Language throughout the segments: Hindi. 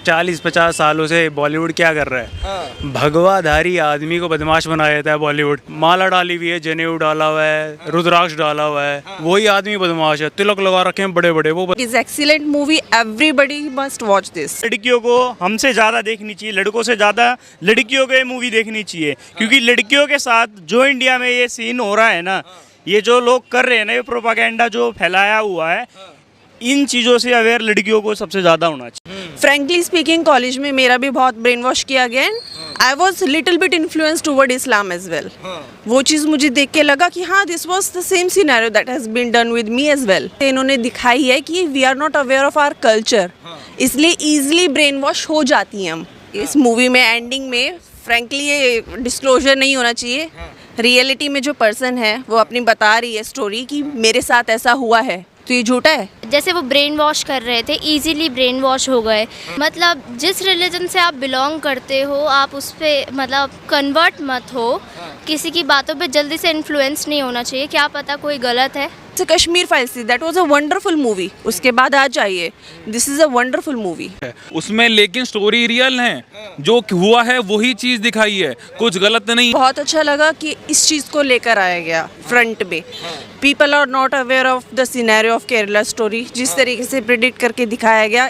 40-50 सालों से बॉलीवुड क्या कर रहा है, भगवाधारी आदमी को बदमाश बनाया जाता है बॉलीवुड। माला डाली हुई है, जनेऊ डाला हुआ है, रुद्राक्ष डाला हुआ है, वही आदमी बदमाश है। तिलक लगा रखे हैं बड़े बड़े, वो is excellent movie, everybody must watch this. लड़कियों को हमसे ज़्यादा देखनी चाहिए, लड़कों से ज़्यादा लड़कियों को ये मूवी देखनी चाहिए, क्योंकि लड़कियों के साथ जो इंडिया में ये सीन हो रहा है ना, ये जो लोग कर रहे हैं ना, ये प्रोपागेंडा जो फैलाया हुआ है, इन चीज़ों से अवेयर लड़कियों को सबसे ज़्यादा होना चाहिए। फ्रेंकली स्पीकिंग, कॉलेज में मेरा भी बहुत ब्रेन वॉश किया गया। I was little bit influence toward Islam as well. वो चीज़ मुझे देख के लगा कि हाँ, this was the same scenario that has been done with me as well. इन्होंने दिखाई है कि we are not aware of our culture, इसलिए ईजिली ब्रेन वॉश हो जाती हैं हम। इस मूवी में एंडिंग में फ्रेंकली ये डिस्क्लोजर नहीं होना चाहिए। रियलिटी में जो पर्सन है वो अपनी बता रही है स्टोरी कि मेरे साथ ऐसा हुआ है, तो ये झूठा है। जैसे वो ब्रेन वॉश कर रहे थे, इजीली ब्रेन वॉश हो गए। मतलब जिस रिलीजन से आप बिलोंग करते हो, आप उस पर मतलब कन्वर्ट मत हो। किसी की बातों पे जल्दी से इन्फ्लुएंस नहीं होना चाहिए, क्या पता कोई गलत है। Kashmir files, that was a wonderful movie. उसके बाद आ जाइए, this is a wonderful movie. उसमें लेकिन स्टोरी रियल है, जो हुआ है वही चीज दिखाई है, कुछ गलत नहीं। बहुत अच्छा लगा कि इस चीज़ को लेकर आया गया फ्रंट में। People are not aware of the scenario of Kerala story, जिस तरीके से प्रिडिक्ट करके दिखाया गया।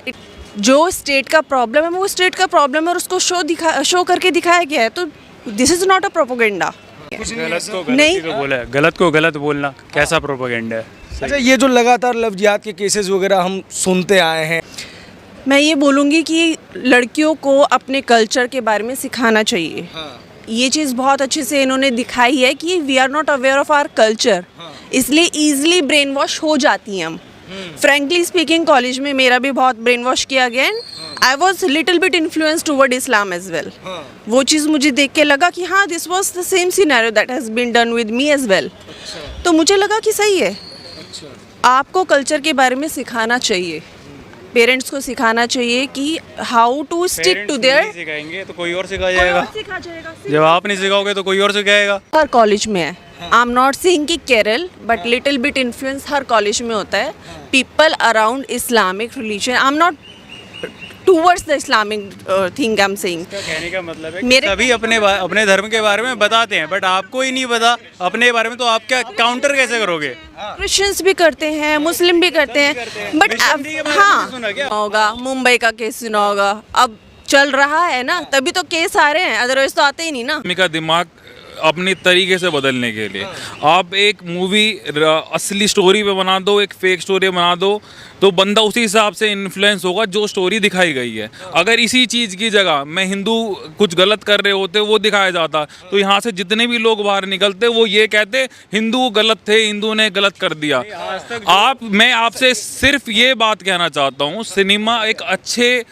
जो स्टेट का प्रॉब्लम है वो स्टेट का प्रॉब्लम है, और उसको शो करके दिखाया गया है। तो this is not a propaganda. गलत को गलत ही तो बोला है, गलत को गलत बोलना कैसा प्रोपेगेंडा है। अच्छा, ये जो लगातार लव जिहाद के केसेस वगैरह हम सुनते आए हैं, मैं ये बोलूँगी कि लड़कियों को अपने कल्चर के बारे में सिखाना चाहिए। ये चीज़ बहुत अच्छे से इन्होंने दिखाई है कि we are not aware of our culture, इसलिए ईजिली ब्रेन वॉश हो जाती हैं हम। फ्रेंकली स्पीकिंग, कॉलेज में मेरा भी बहुत ब्रेन वॉश किया गया। I was little bit influence toward Islam as well. वो चीज़ मुझे देख के लगा कि हाँ, this was the same scenario that has been done with me as well. तो मुझे लगा कि सही है। आपको कल्चर के बारे में सिखाना चाहिए, पेरेंट्स को सिखाना चाहिए कि how to stick to there. सिखाएंगे तो कोई और सिखा जाएगा, जब आप नहीं सिखाओगे तो कोई और सिखाएगा। हर कॉलेज में है। आई एम नॉट सेइंग कि Kerala, but little bit influence her college में होता है। People around Islamic religion, I am not towards the Islamic thing, I am saying. कहने का मतलब है कि सभी अपने धर्म के बारे में बताते हैं, बट आपको ही नहीं पता अपने बारे में, तो आप क्या काउंटर कैसे करोगे? क्रिश्चियंस भी करते हैं, मुस्लिम भी करते हैं, बट हाँ होगा। मुंबई का केस सुना होगा, अब चल रहा है ना, तभी तो केस आ रहे हैं, अदरवाइज तो आते ही नहीं ना। का दिमाग अपने तरीके से बदलने के लिए आप एक मूवी असली स्टोरी पे बना दो, एक फेक स्टोरी बना दो, तो बंदा उसी हिसाब से इन्फ्लुएंस होगा जो स्टोरी दिखाई गई है। अगर इसी चीज़ की जगह मैं हिंदू कुछ गलत कर रहे होते, वो दिखाया जाता, तो यहाँ से जितने भी लोग बाहर निकलते वो ये कहते हिंदू गलत थे, हिंदू ने गलत कर दिया। मैं आपसे सिर्फ ये बात कहना चाहता हूँ, सिनेमा एक अच्छे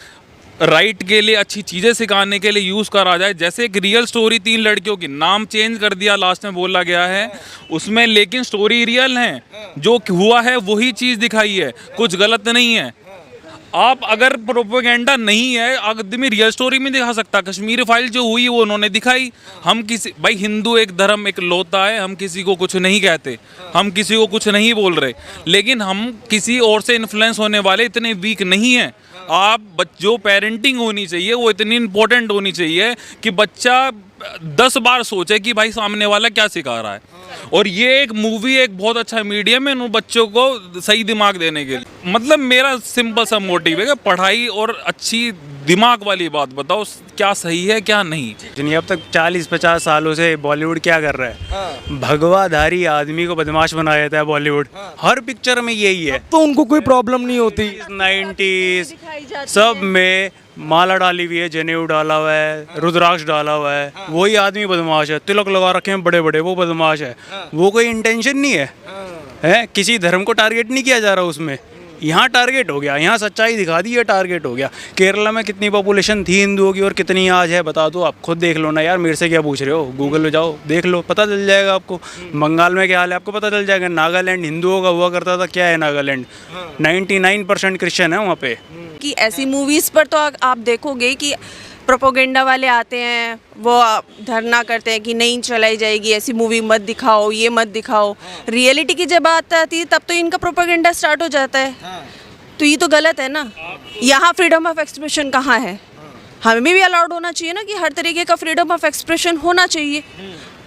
राइट के लिए, अच्छी चीज़ें सिखाने के लिए यूज़ करा जाए। जैसे एक रियल स्टोरी, 3 लड़कियों की नाम चेंज कर दिया लास्ट में बोला गया है उसमें, लेकिन स्टोरी रियल है, जो हुआ है वही चीज़ दिखाई है, कुछ गलत नहीं है। आप अगर प्रोपेगेंडा नहीं है, आदमी रियल स्टोरी में दिखा सकता। कश्मीर फाइल जो हुई वो उन्होंने दिखाई। हम किसी भाई, हिंदू एक धर्म एक लोता है, हम किसी को कुछ नहीं कहते, हम किसी को कुछ नहीं बोल रहे, लेकिन हम किसी और से इन्फ्लुएंस होने वाले इतने वीक नहीं हैं। आप जो पेरेंटिंग होनी चाहिए वो इतनी इम्पोर्टेंट होनी चाहिए कि बच्चा 10 बार सोचे कि भाई सामने वाला क्या सिखा रहा है। और ये एक मूवी एक बहुत अच्छा मीडियम है उन बच्चों को सही दिमाग देने के लिए। मतलब मेरा सिंपल सा मोटिव है कि पढ़ाई और अच्छी दिमाग वाली बात बताओ, क्या सही है क्या नहीं। जिन्हें अब तक 40-50 सालों से बॉलीवुड क्या कर रहा है, भगवाधारी आदमी को बदमाश बनाया जाता है बॉलीवुड। हर पिक्चर में यही है, तो उनको कोई प्रॉब्लम नहीं होती। 90s सब में माला डाली हुई है, जनेऊ डाला हुआ है, रुद्राक्ष डाला हुआ है, वही आदमी बदमाश है। तिलक लगा रखे हैं बड़े बड़े, वो बदमाश है। वो कोई इंटेंशन नहीं है, किसी धर्म को टारगेट नहीं किया जा रहा उसमें। यहाँ टारगेट हो गया, यहाँ सच्चाई दिखा दी, ये टारगेट हो गया। केरला में कितनी पॉपुलेशन थी हिंदुओं की और कितनी आज है बता दो। आप खुद देख लो ना यार, मेरे से क्या पूछ रहे हो, गूगल में जाओ देख लो, पता चल जाएगा आपको। बंगाल में क्या हाल है आपको पता चल जाएगा। नागालैंड हिंदुओं का हुआ करता था, क्या है नागालैंड, 99% क्रिश्चियन है वहाँ पे। कि ऐसी मूवीज़ पर तो आप देखोगे कि प्रोपोगेंडा वाले आते हैं, वो धरना करते हैं कि नहीं चलाई जाएगी, ऐसी मूवी मत दिखाओ, ये मत दिखाओ। रियलिटी की जब बात आती है तब तो इनका प्रोपोगेंडा स्टार्ट हो जाता है। तो ये तो गलत है ना। यहाँ फ्रीडम ऑफ एक्सप्रेशन कहाँ है? हमें भी अलाउड होना चाहिए ना कि हर तरीके का फ्रीडम ऑफ एक्सप्रेशन होना चाहिए।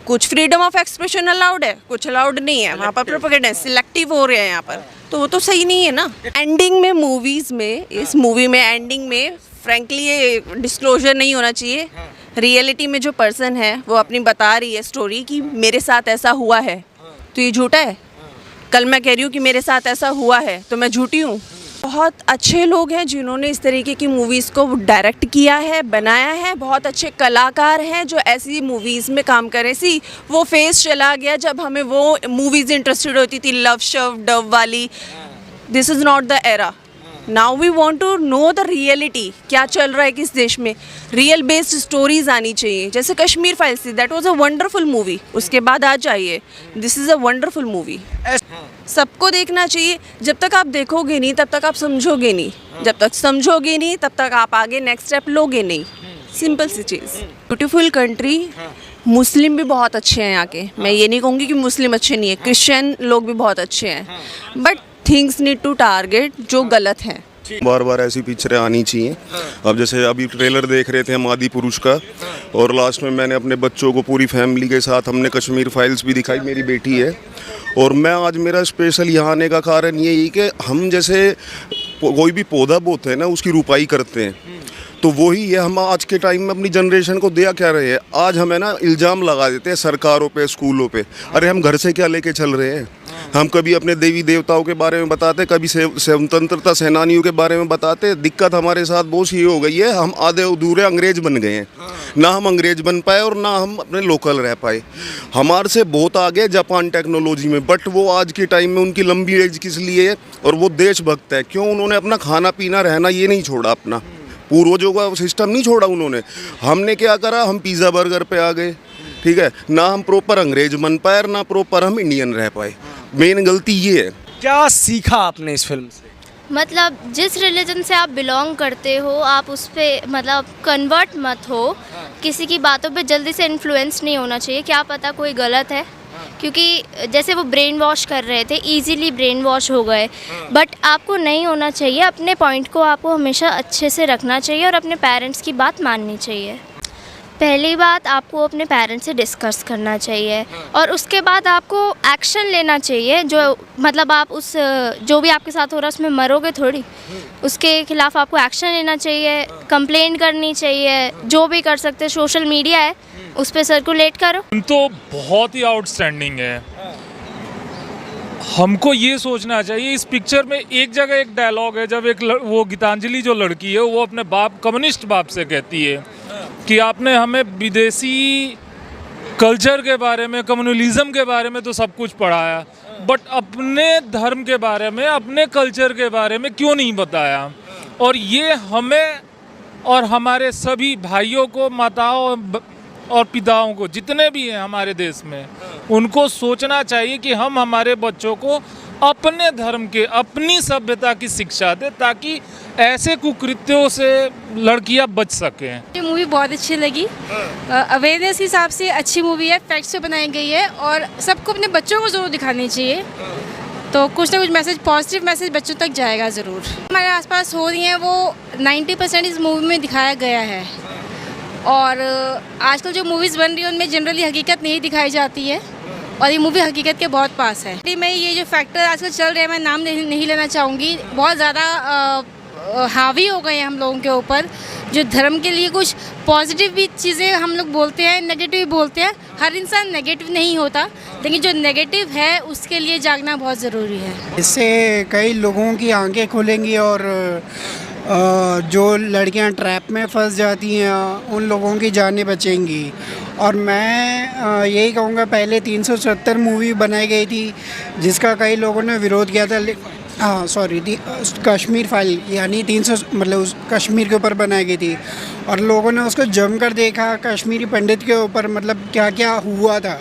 कुछ फ्रीडम ऑफ एक्सप्रेशन अलाउड है, कुछ अलाउड नहीं है। वहाँ पर प्रोपेगेंडा सिलेक्टिव हो रहे हैं यहाँ पर, तो वो तो सही नहीं है ना। एंडिंग में मूवीज़ में, इस मूवी में एंडिंग में फ्रैंकली ये डिस्क्लोजर नहीं होना चाहिए। रियलिटी में जो पर्सन है वो अपनी बता रही है स्टोरी कि मेरे साथ ऐसा हुआ है, तो ये झूठा है? कल मैं कह रही हूँ कि मेरे साथ ऐसा हुआ है तो मैं झूठी हूँ? बहुत अच्छे लोग हैं जिन्होंने इस तरीके की मूवीज़ को डायरेक्ट किया है, बनाया है। बहुत अच्छे कलाकार हैं जो ऐसी मूवीज़ में काम करें। सी वो फेस चला गया जब हमें वो मूवीज़ इंटरेस्टेड होती थी, लव शव डव वाली। This is not the era. Now we want to know the reality, क्या चल रहा है किस देश में। रियल बेस्ड स्टोरीज आनी चाहिए, जैसे कश्मीर फाइल्स थी, that was a wonderful movie. उसके बाद आ जाइए, this is a wonderful movie. सबको देखना चाहिए। जब तक आप देखोगे नहीं तब तक आप समझोगे नहीं, जब तक समझोगे नहीं तब तक आप आगे नेक्स्ट स्टेप लोगे नहीं। सिंपल सी चीज़। Beautiful country. मुस्लिम भी बहुत अच्छे हैं यहाँ के, मैं ये नहीं कहूँगी कि मुस्लिम अच्छे नहीं है, क्रिश्चियन लोग भी बहुत अच्छे हैं, but things need to target जो गलत है। बार बार ऐसी पिक्चरें आनी चाहिए। अब जैसे अभी ट्रेलर देख रहे थे हम आदि पुरुष का, और लास्ट में मैंने अपने बच्चों को पूरी फैमिली के साथ हमने कश्मीर फाइल्स भी दिखाई, मेरी बेटी है। और मैं आज मेरा स्पेशल यहाँ आने का कारण यही कि हम जैसे कोई भी पौधा बोते हैं ना, उसकी रुपाई करते हैं, तो वही है हम आज के टाइम में अपनी जनरेशन को दिया क्या रहे हैं। आज हमें ना इल्ज़ाम लगा देते हैं सरकारों पे, स्कूलों पे। अरे हम घर से क्या लेके चल रहे हैं? हम कभी अपने देवी देवताओं के बारे में बताते, कभी स्वतंत्रता सेनानियों के बारे में बताते। दिक्कत हमारे साथ बहुत सी हो गई है, हम आधे अधूरे अंग्रेज बन गए हैं। ना हम अंग्रेज बन पाए और ना हम अपने लोकल रह पाए। हमारे से बहुत आगे जापान टेक्नोलॉजी में, बट वो आज के टाइम में उनकी लंबी एज किस लिए है? और वो देशभक्त है। क्यों? उन्होंने अपना खाना पीना रहना ये नहीं छोड़ा, अपना पूर्वजों का सिस्टम नहीं छोड़ा उन्होंने। हमने क्या करा? हम पिज़्ज़ा बर्गर पे आ गए, ठीक है ना। हम प्रॉपर अंग्रेज बन पाए और ना प्रॉपर हम इंडियन रह पाए। मेन गलती ये है। क्या सीखा आपने इस फिल्म से? मतलब जिस रिलीजन से आप बिलोंग करते हो आप उस पर मतलब कन्वर्ट मत हो। किसी की बातों पे जल्दी से इन्फ्लुएंस नहीं होना चाहिए, क्या पता कोई गलत है। क्योंकि जैसे वो ब्रेन वॉश कर रहे थे, इजीली ब्रेन वॉश हो गए, बट आपको नहीं होना चाहिए। अपने पॉइंट को आपको हमेशा अच्छे से रखना चाहिए और अपने पेरेंट्स की बात माननी चाहिए। पहली बात, आपको अपने पेरेंट्स से डिस्कस करना चाहिए और उसके बाद आपको एक्शन लेना चाहिए। जो मतलब आप उस जो भी आपके साथ हो रहा है उसमें मरोगे थोड़ी, उसके खिलाफ आपको एक्शन लेना चाहिए, कंप्लेंट करनी चाहिए, जो भी कर सकते हैं। सोशल मीडिया है, उस पर सर्कुलेट करो। तो बहुत ही आउटस्टैंडिंग है। हमको ये सोचना चाहिए, इस पिक्चर में एक जगह एक डायलॉग है जब वो गीतांजलि जो लड़की है वो अपने बाप, कम्युनिस्ट बाप से कहती है कि आपने हमें विदेशी कल्चर के बारे में, कम्युनलिज्म के बारे में तो सब कुछ पढ़ाया, बट अपने धर्म के बारे में, अपने कल्चर के बारे में क्यों नहीं बताया। और ये हमें और हमारे सभी भाइयों को, माताओं और पिताओं को, जितने भी हैं हमारे देश में, उनको सोचना चाहिए कि हम हमारे बच्चों को अपने धर्म के, अपनी सभ्यता की शिक्षा दें, ताकि ऐसे कुकृत्यों से लड़कियां बच सकें। ये मूवी बहुत अच्छी लगी। अवेयरनेस के हिसाब से अच्छी मूवी है, फैक्ट्स से बनाई गई है और सबको अपने बच्चों को ज़रूर दिखानी चाहिए। तो कुछ ना कुछ मैसेज, पॉजिटिव मैसेज बच्चों तक जाएगा ज़रूर। हमारे आसपास हो रही हैं वो 90% इस मूवी में दिखाया गया है। और आजकल जो मूवीज़ बन रही हैं उनमें जनरली हकीकत नहीं दिखाई जाती है और ये मूवी हकीकत के बहुत पास है। मैं ये जो फैक्टर आजकल चल रहे हैं, मैं नाम नहीं लेना चाहूँगी, बहुत ज़्यादा हावी हो गए हैं हम लोगों के ऊपर। जो धर्म के लिए कुछ पॉजिटिव भी चीज़ें हम लोग बोलते हैं, नेगेटिव भी बोलते हैं। हर इंसान नेगेटिव नहीं होता, लेकिन जो नेगेटिव है उसके लिए जागना बहुत ज़रूरी है। इससे कई लोगों की आंखें खुलेंगी और जो लड़कियां ट्रैप में फंस जाती हैं उन लोगों की जानें बचेंगी। और मैं यही कहूँगा, पहले 370 मूवी बनाई गई थी जिसका कई लोगों ने विरोध किया था। कश्मीर फाइल यानी 300 मतलब उस कश्मीर के ऊपर बनाई गई थी और लोगों ने उसको जमकर देखा, कश्मीरी पंडित के ऊपर मतलब क्या क्या हुआ था।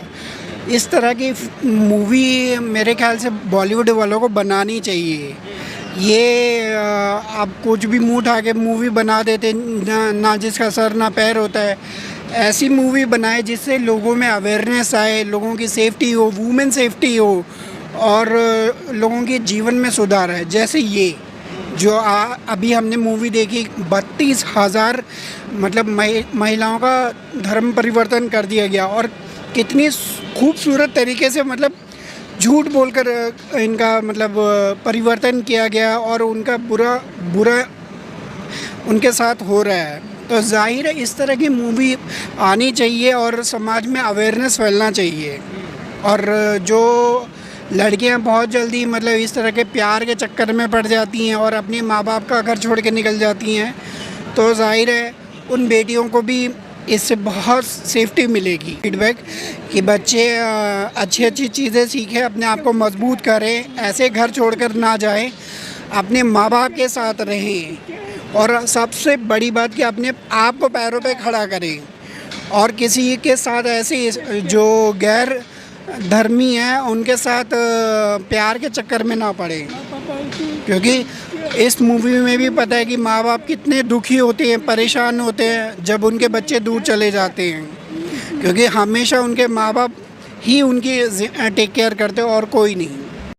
इस तरह की मूवी मेरे ख्याल से बॉलीवुड वालों को बनानी चाहिए। ये आप कुछ भी मुँह उठा के मूवी बना देते, ना जिसका सर ना पैर होता है। ऐसी मूवी बनाए जिससे लोगों में अवेयरनेस आए, लोगों की सेफ्टी हो, वुमेन सेफ्टी हो और लोगों के जीवन में सुधार है। जैसे ये जो अभी हमने मूवी देखी 32,000 मतलब महिलाओं का धर्म परिवर्तन कर दिया गया, और कितनी खूबसूरत तरीके से मतलब झूठ बोलकर इनका मतलब परिवर्तन किया गया, और उनका बुरा उनके साथ हो रहा है। तो जाहिर है इस तरह की मूवी आनी चाहिए और समाज में अवेयरनेस फैलना चाहिए। और जो लड़कियां बहुत जल्दी मतलब इस तरह के प्यार के चक्कर में पड़ जाती हैं और अपने माँ बाप का घर छोड़ के निकल जाती हैं, तो जाहिर है उन बेटियों को भी इससे बहुत सेफ्टी मिलेगी। फीडबैक कि बच्चे अच्छी अच्छी चीज़ें सीखें, अपने आप को मजबूत करें, ऐसे घर छोड़कर ना जाएं, अपने माँ बाप के साथ रहें, और सबसे बड़ी बात कि अपने आप को पैरों पे खड़ा करें, और किसी के साथ ऐसे जो गैर धर्मी हैं उनके साथ प्यार के चक्कर में ना पड़े। क्योंकि इस मूवी में भी पता है कि माँ बाप कितने दुखी होते हैं, परेशान होते हैं जब उनके बच्चे दूर चले जाते हैं, क्योंकि हमेशा उनके माँ बाप ही उनकी टेक केयर करते हैं और कोई नहीं।